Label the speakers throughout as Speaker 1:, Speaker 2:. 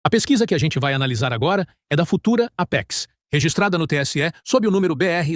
Speaker 1: A pesquisa que a gente vai analisar agora é da Futura Apex, registrada no TSE sob o número BR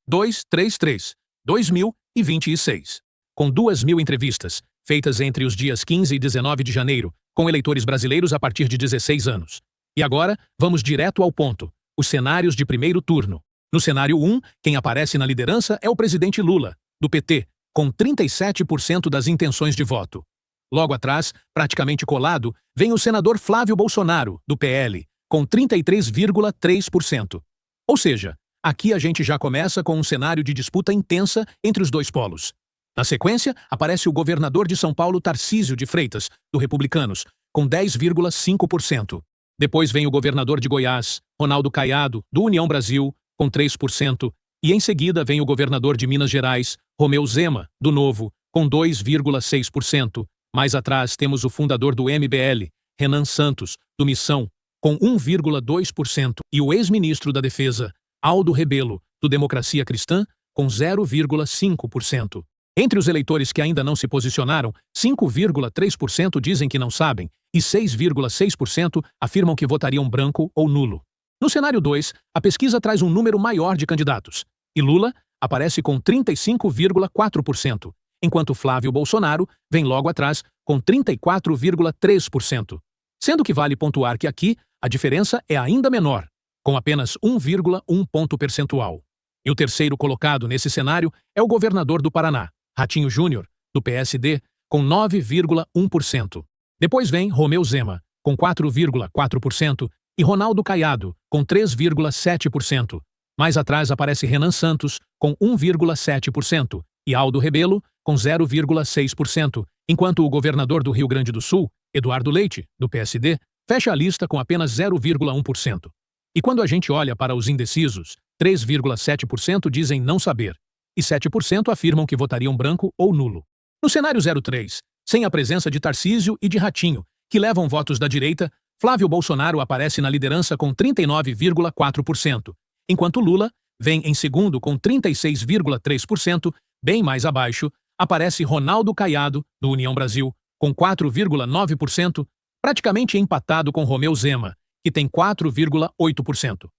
Speaker 1: 08233-2026, com 2.000 entrevistas, feitas entre os dias 15 e 19 de janeiro, com eleitores brasileiros a partir de 16 anos. E agora, vamos direto ao ponto, os cenários de primeiro turno. No cenário 1, quem aparece na liderança é o presidente Lula, do PT, com 37% das intenções de voto. Logo atrás, praticamente colado, vem o senador Flávio Bolsonaro, do PL, com 33,3%. Ou seja, aqui a gente já começa com um cenário de disputa intensa entre os dois polos. Na sequência, aparece o governador de São Paulo, Tarcísio de Freitas, do Republicanos, com 10,5%. Depois vem o governador de Goiás, Ronaldo Caiado, do União Brasil, com 3%. E em seguida vem o governador de Minas Gerais, Romeu Zema, do Novo, com 2,6%. Mais atrás temos o fundador do MBL, Renan Santos, do Missão, com 1,2%. E o ex-ministro da Defesa, Aldo Rebelo, do Democracia Cristã, com 0,5%. Entre os eleitores que ainda não se posicionaram, 5,3% dizem que não sabem e 6,6% afirmam que votariam branco ou nulo. No cenário 2, a pesquisa traz um número maior de candidatos, e Lula aparece com 35,4%, enquanto Flávio Bolsonaro vem logo atrás com 34,3%. Sendo que vale pontuar que aqui a diferença é ainda menor, com apenas 1,1 ponto percentual. E o terceiro colocado nesse cenário é o governador do Paraná, Ratinho Júnior, do PSD, com 9,1%. Depois vem Romeu Zema, com 4,4%, e Ronaldo Caiado, com 3,7%. Mais atrás aparece Renan Santos, com 1,7%, e Aldo Rebelo, com 0,6%, enquanto o governador do Rio Grande do Sul, Eduardo Leite, do PSD, fecha a lista com apenas 0,1%. E quando a gente olha para os indecisos, 3,7% dizem não saber, e 7% afirmam que votariam branco ou nulo. No cenário 03, sem a presença de Tarcísio e de Ratinho, que levam votos da direita, Flávio Bolsonaro aparece na liderança com 39,4%, enquanto Lula vem em segundo com 36,3%, bem mais abaixo, aparece Ronaldo Caiado, do União Brasil, com 4,9%, praticamente empatado com Romeu Zema, que tem 4,8%.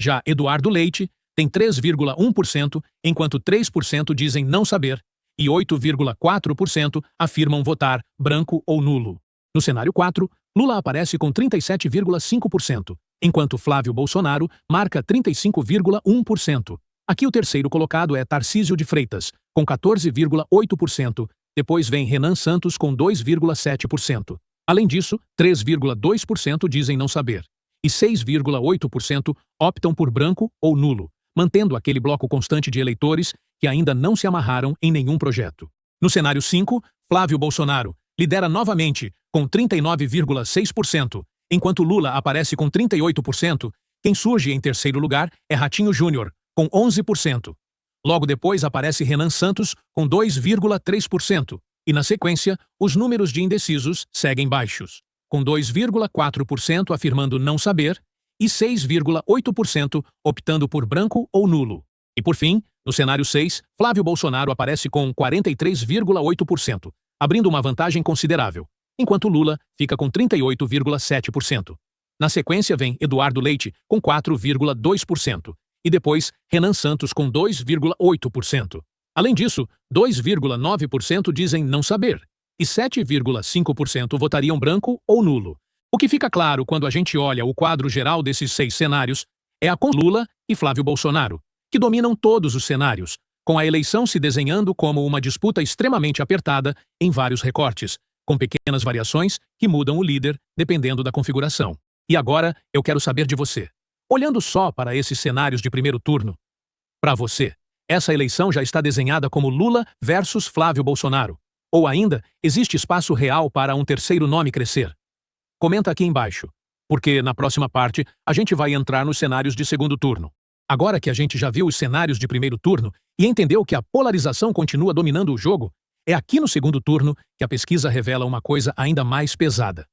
Speaker 1: Já Eduardo Leite tem 3,1%, enquanto 3% dizem não saber, e 8,4% afirmam votar branco ou nulo. No cenário 4, Lula aparece com 37,5%, enquanto Flávio Bolsonaro marca 35,1%. Aqui o terceiro colocado é Tarcísio de Freitas, com 14,8%, depois vem Renan Santos com 2,7%. Além disso, 3,2% dizem não saber, e 6,8% optam por branco ou nulo, mantendo aquele bloco constante de eleitores que ainda não se amarraram em nenhum projeto. No cenário 5, Flávio Bolsonaro lidera novamente com 39,6%, enquanto Lula aparece com 38%, quem surge em terceiro lugar é Ratinho Júnior, com 11%. Logo depois aparece Renan Santos, com 2,3%, e na sequência, os números de indecisos seguem baixos, com 2,4% afirmando não saber e 6,8% optando por branco ou nulo. E por fim, no cenário 6, Flávio Bolsonaro aparece com 43,8%, abrindo uma vantagem considerável, enquanto Lula fica com 38,7%. Na sequência vem Eduardo Leite, com 4,2%, e depois Renan Santos com 2,8%. Além disso, 2,9% dizem não saber, e 7,5% votariam branco ou nulo. O que fica claro quando a gente olha o quadro geral desses 6 cenários é a com Lula e Flávio Bolsonaro, que dominam todos os cenários, com a eleição se desenhando como uma disputa extremamente apertada em vários recortes, com pequenas variações que mudam o líder dependendo da configuração. E agora eu quero saber de você. Olhando só para esses cenários de primeiro turno, para você, essa eleição já está desenhada como Lula versus Flávio Bolsonaro? Ou ainda, existe espaço real para um terceiro nome crescer? Comenta aqui embaixo, porque na próxima parte a gente vai entrar nos cenários de segundo turno. Agora que a gente já viu os cenários de primeiro turno e entendeu que a polarização continua dominando o jogo, é aqui no segundo turno que a pesquisa revela uma coisa ainda mais pesada.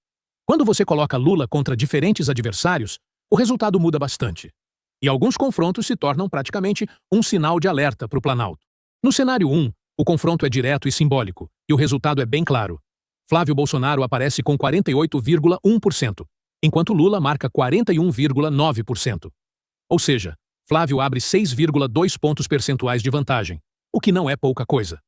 Speaker 1: Quando você coloca Lula contra diferentes adversários, o resultado muda bastante. E alguns confrontos se tornam praticamente um sinal de alerta para o Planalto. No cenário 1, o confronto é direto e simbólico, e o resultado é bem claro. Flávio Bolsonaro aparece com 48,1%, enquanto Lula marca 41,9%. Ou seja, Flávio abre 6,2 pontos percentuais de vantagem, o que não é pouca coisa.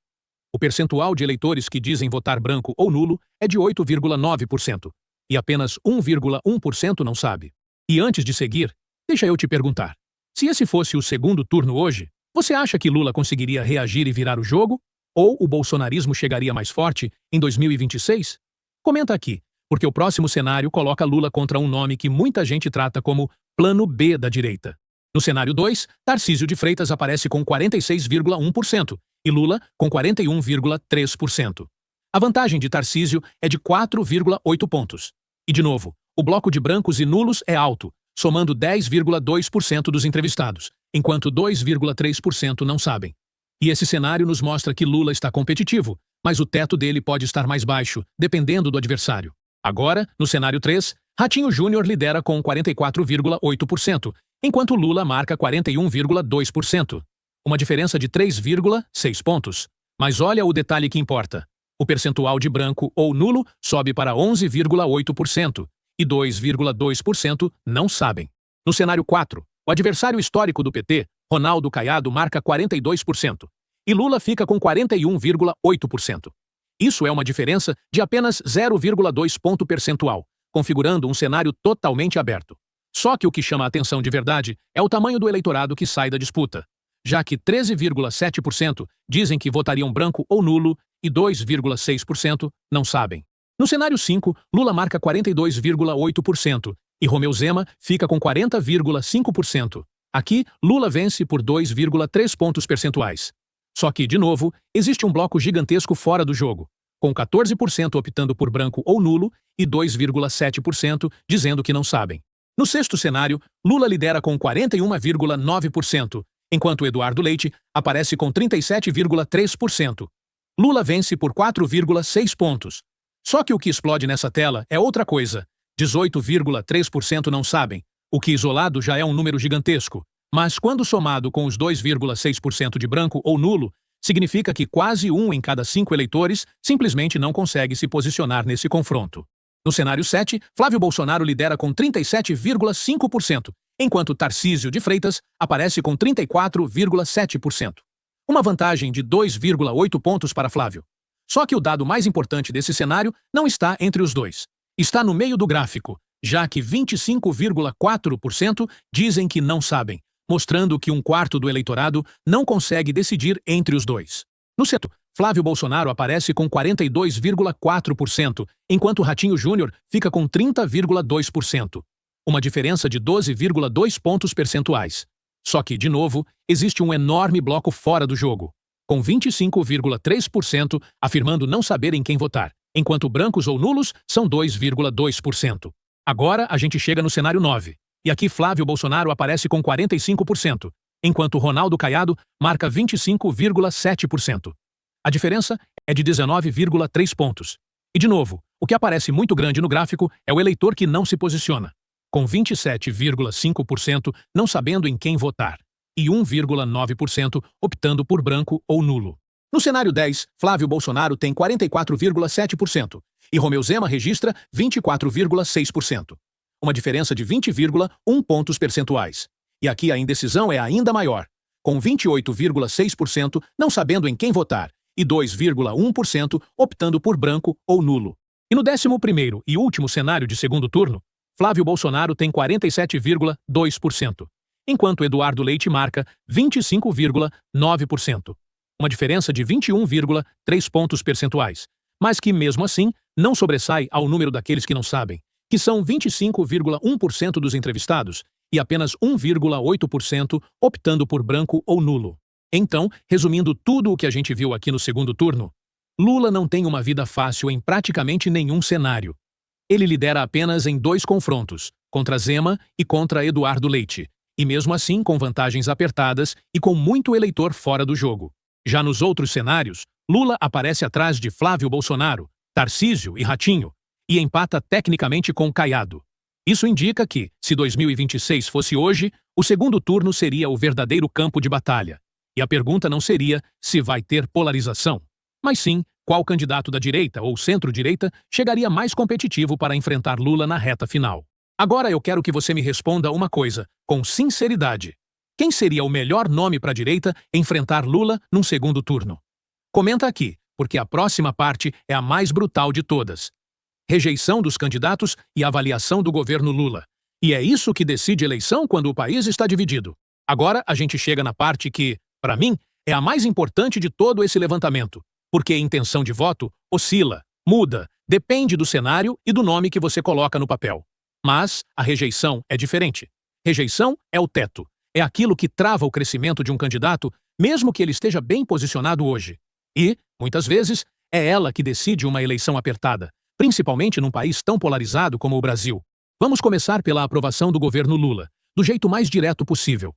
Speaker 1: O percentual de eleitores que dizem votar branco ou nulo é de 8,9%, e apenas 1,1% não sabe. E antes de seguir, deixa eu te perguntar. Se esse fosse o segundo turno hoje, você acha que Lula conseguiria reagir e virar o jogo? Ou o bolsonarismo chegaria mais forte em 2026? Comenta aqui, porque o próximo cenário coloca Lula contra um nome que muita gente trata como plano B da direita. No cenário 2, Tarcísio de Freitas aparece com 46,1% e Lula com 41,3%. A vantagem de Tarcísio é de 4,8 pontos. E, de novo, o bloco de brancos e nulos é alto, somando 10,2% dos entrevistados, enquanto 2,3% não sabem. E esse cenário nos mostra que Lula está competitivo, mas o teto dele pode estar mais baixo, dependendo do adversário. Agora, no cenário 3, Ratinho Júnior lidera com 44,8%, enquanto Lula marca 41,2%. Uma diferença de 3,6 pontos. Mas olha o detalhe que importa. O percentual de branco ou nulo sobe para 11,8% e 2,2% não sabem. No cenário 4, o adversário histórico do PT, Ronaldo Caiado, marca 42% e Lula fica com 41,8%. Isso é uma diferença de apenas 0,2 ponto percentual, configurando um cenário totalmente aberto. Só que o que chama a atenção de verdade é o tamanho do eleitorado que sai da disputa, já que 13,7% dizem que votariam branco ou nulo e 2,6% não sabem. No cenário 5, Lula marca 42,8% e Romeu Zema fica com 40,5%. Aqui, Lula vence por 2,3 pontos percentuais. Só que, de novo, existe um bloco gigantesco fora do jogo, com 14% optando por branco ou nulo e 2,7% dizendo que não sabem. No sexto cenário, Lula lidera com 41,9%, enquanto Eduardo Leite aparece com 37,3%. Lula vence por 4,6 pontos. Só que o que explode nessa tela é outra coisa. 18,3% não sabem, o que isolado já é um número gigantesco. Mas quando somado com os 2,6% de branco ou nulo, significa que quase 1 em cada 5 eleitores simplesmente não consegue se posicionar nesse confronto. No cenário 7, Flávio Bolsonaro lidera com 37,5%, enquanto Tarcísio de Freitas aparece com 34,7%. Uma vantagem de 2,8 pontos para Flávio. Só que o dado mais importante desse cenário não está entre os dois. Está no meio do gráfico, já que 25,4% dizem que não sabem, mostrando que um quarto do eleitorado não consegue decidir entre os dois. No setor, Flávio Bolsonaro aparece com 42,4%, enquanto Ratinho Júnior fica com 30,2%. Uma diferença de 12,2 pontos percentuais. Só que, de novo, existe um enorme bloco fora do jogo, com 25,3% afirmando não saber em quem votar, enquanto brancos ou nulos são 2,2%. Agora a gente chega no cenário 9, e aqui Flávio Bolsonaro aparece com 45%, enquanto Ronaldo Caiado marca 25,7%. A diferença é de 19,3 pontos. E, de novo, o que aparece muito grande no gráfico é o eleitor que não se posiciona, com 27,5% não sabendo em quem votar e 1,9% optando por branco ou nulo. No cenário 10, Flávio Bolsonaro tem 44,7% e Romeu Zema registra 24,6%. Uma diferença de 20,1 pontos percentuais. E aqui a indecisão é ainda maior, com 28,6% não sabendo em quem votar e 2,1% optando por branco ou nulo. E no 11º e último cenário de segundo turno, Flávio Bolsonaro tem 47,2%, enquanto Eduardo Leite marca 25,9%. Uma diferença de 21,3 pontos percentuais, mas que, mesmo assim, não sobressai ao número daqueles que não sabem, que são 25,1% dos entrevistados e apenas 1,8% optando por branco ou nulo. Então, resumindo tudo o que a gente viu aqui no segundo turno, Lula não tem uma vida fácil em praticamente nenhum cenário. Ele lidera apenas em 2 confrontos, contra Zema e contra Eduardo Leite, e mesmo assim com vantagens apertadas e com muito eleitor fora do jogo. Já nos outros cenários, Lula aparece atrás de Flávio Bolsonaro, Tarcísio e Ratinho, e empata tecnicamente com Caiado. Isso indica que, se 2026 fosse hoje, o segundo turno seria o verdadeiro campo de batalha. E a pergunta não seria se vai ter polarização, mas sim qual candidato da direita ou centro-direita chegaria mais competitivo para enfrentar Lula na reta final. Agora eu quero que você me responda uma coisa, com sinceridade. Quem seria o melhor nome para a direita enfrentar Lula num segundo turno? Comenta aqui, porque a próxima parte é a mais brutal de todas. Rejeição dos candidatos e avaliação do governo Lula. E é isso que decide eleição quando o país está dividido. Agora a gente chega na parte que, para mim, é a mais importante de todo esse levantamento, porque a intenção de voto oscila, muda, depende do cenário e do nome que você coloca no papel. Mas a rejeição é diferente. Rejeição é o teto. É aquilo que trava o crescimento de um candidato, mesmo que ele esteja bem posicionado hoje. E, muitas vezes, é ela que decide uma eleição apertada, principalmente num país tão polarizado como o Brasil. Vamos começar pela aprovação do governo Lula, do jeito mais direto possível.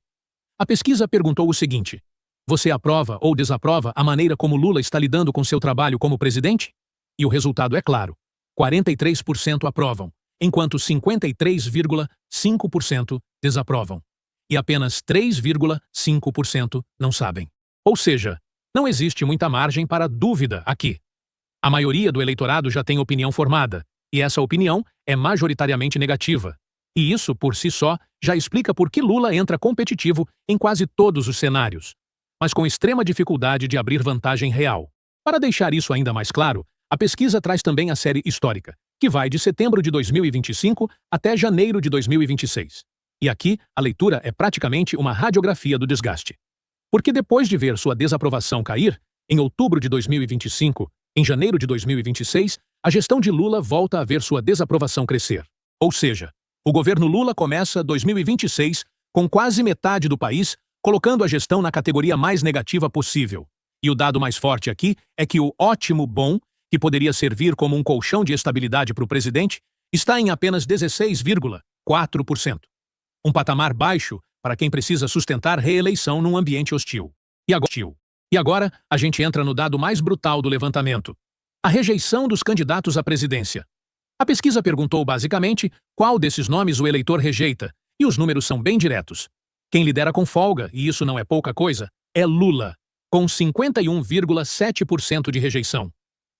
Speaker 1: A pesquisa perguntou o seguinte: você aprova ou desaprova a maneira como Lula está lidando com seu trabalho como presidente? E o resultado é claro: 43% aprovam, enquanto 53,5% desaprovam. E apenas 3,5% não sabem. Ou seja, não existe muita margem para dúvida aqui. A maioria do eleitorado já tem opinião formada, e essa opinião é majoritariamente negativa. E isso, por si só, já explica por que Lula entra competitivo em quase todos os cenários, mas com extrema dificuldade de abrir vantagem real. Para deixar isso ainda mais claro, a pesquisa traz também a série histórica, que vai de setembro de 2025 até janeiro de 2026. E aqui, a leitura é praticamente uma radiografia do desgaste. Porque depois de ver sua desaprovação cair, em outubro de 2025, em janeiro de 2026, a gestão de Lula volta a ver sua desaprovação crescer. Ou seja, o governo Lula começa 2026 com quase metade do país colocando a gestão na categoria mais negativa possível. E o dado mais forte aqui é que o ótimo bom, que poderia servir como um colchão de estabilidade para o presidente, está em apenas 16,4%. Um patamar baixo para quem precisa sustentar reeleição num ambiente hostil. E agora, a gente entra no dado mais brutal do levantamento: a rejeição dos candidatos à presidência. A pesquisa perguntou basicamente qual desses nomes o eleitor rejeita, e os números são bem diretos. Quem lidera com folga, e isso não é pouca coisa, é Lula, com 51,7% de rejeição.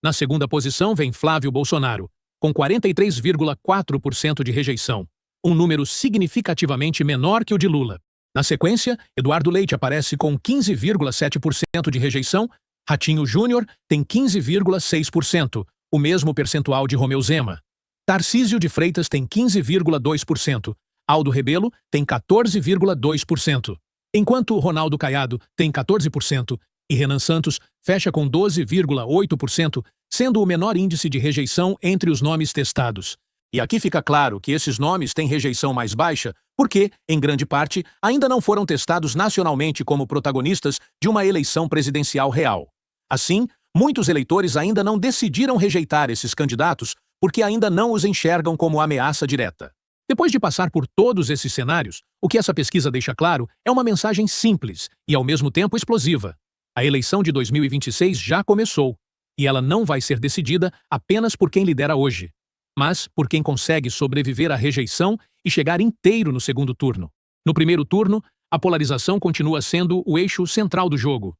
Speaker 1: Na segunda posição vem Flávio Bolsonaro, com 43,4% de rejeição, um número significativamente menor que o de Lula. Na sequência, Eduardo Leite aparece com 15,7% de rejeição, Ratinho Júnior tem 15,6%, o mesmo percentual de Romeu Zema. Tarcísio de Freitas tem 15,2%, Aldo Rebelo tem 14,2%, enquanto Ronaldo Caiado tem 14% e Renan Santos fecha com 12,8%, sendo o menor índice de rejeição entre os nomes testados. E aqui fica claro que esses nomes têm rejeição mais baixa porque, em grande parte, ainda não foram testados nacionalmente como protagonistas de uma eleição presidencial real. Assim, muitos eleitores ainda não decidiram rejeitar esses candidatos porque ainda não os enxergam como ameaça direta. Depois de passar por todos esses cenários, o que essa pesquisa deixa claro é uma mensagem simples e, ao mesmo tempo, explosiva. A eleição de 2026 já começou, e ela não vai ser decidida apenas por quem lidera hoje, mas por quem consegue sobreviver à rejeição e chegar inteiro no segundo turno. No primeiro turno, a polarização continua sendo o eixo central do jogo.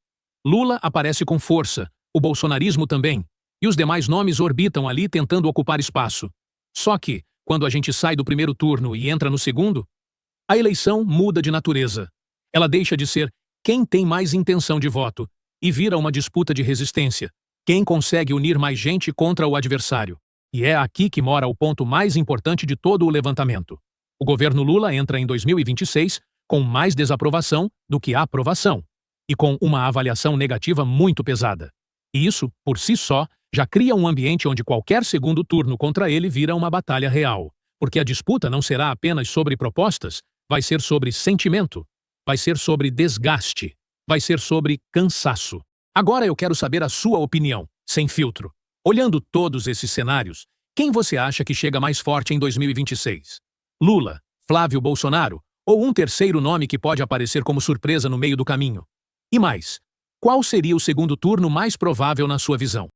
Speaker 1: Lula aparece com força, o bolsonarismo também, e os demais nomes orbitam ali tentando ocupar espaço. Só que, quando a gente sai do primeiro turno e entra no segundo, a eleição muda de natureza. Ela deixa de ser quem tem mais intenção de voto e vira uma disputa de resistência. Quem consegue unir mais gente contra o adversário. E é aqui que mora o ponto mais importante de todo o levantamento. O governo Lula entra em 2026 com mais desaprovação do que aprovação, e com uma avaliação negativa muito pesada. E isso, por si só, já cria um ambiente onde qualquer segundo turno contra ele vira uma batalha real, porque a disputa não será apenas sobre propostas, vai ser sobre sentimento, vai ser sobre desgaste, vai ser sobre cansaço. Agora eu quero saber a sua opinião, sem filtro. Olhando todos esses cenários, quem você acha que chega mais forte em 2026? Lula, Flávio Bolsonaro ou um terceiro nome que pode aparecer como surpresa no meio do caminho? E mais, qual seria o segundo turno mais provável na sua visão?